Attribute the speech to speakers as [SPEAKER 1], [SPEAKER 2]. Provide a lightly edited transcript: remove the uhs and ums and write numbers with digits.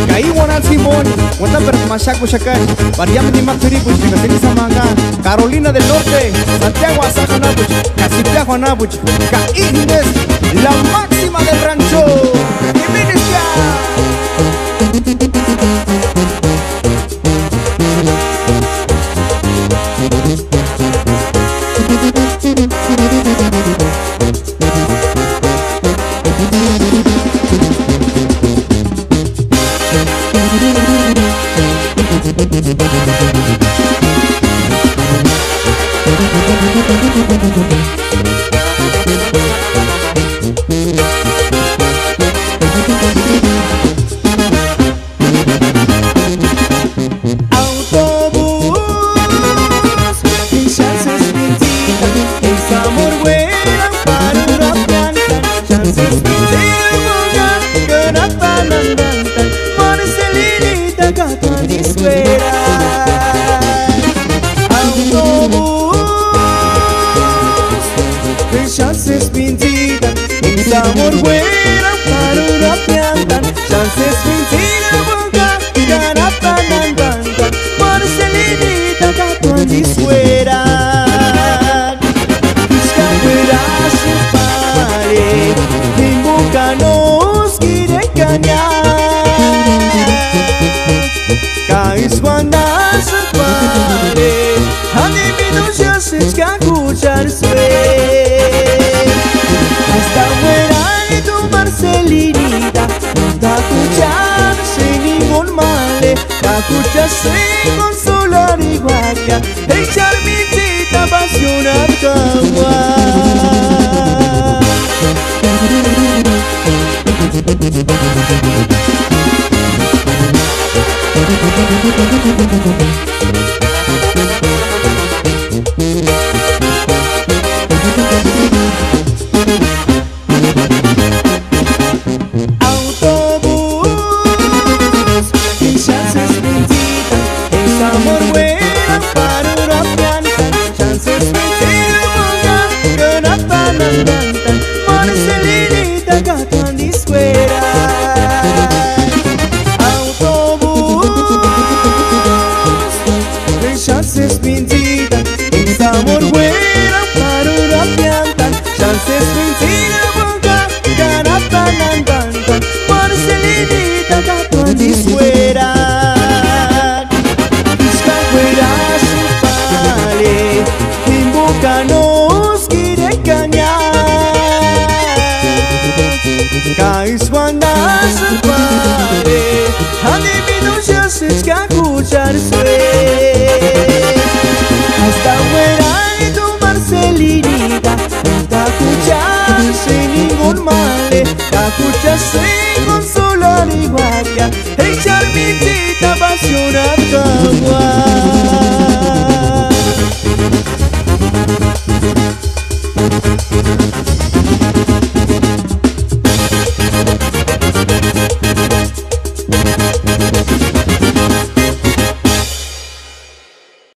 [SPEAKER 1] Kai Wana Simón, Wata Bermashaku Shakai, Mariam de Maturibuch, Caterina Manga, Carolina del Norte, Santiago Azajanabuch, Casipia Juanabuch, Caínes, la máxima del rancho.
[SPEAKER 2] Amor buena para una planta, chances mentira boca, garapa nandanta, Marcelinita Catuani suera. Busca fuera su pare, en boca nos quiere cañar. Caes bandas su pare, adivino ya se escuchar suera. Hasta fuera y tu Marcelinita, da escuchar sin ningún male, da escuchar sin consolar y guardia, echar mi tita pasión a cagua. Marcelinita Catuani suera. Autobús, chances mentira, es amor buena para una planta, chances mentira boca, garapa nandanta, Marcelinita Catuani suera. Busca fuera su pale, en boca nos quiere cañar. Caes bandas al pare, adivino ya se escuchar suena. Hasta fuera y tu Marcelinita, da escuchar sin ningún male, da escuchar sin consolar y guardia, echar mi tita pasión a cagua.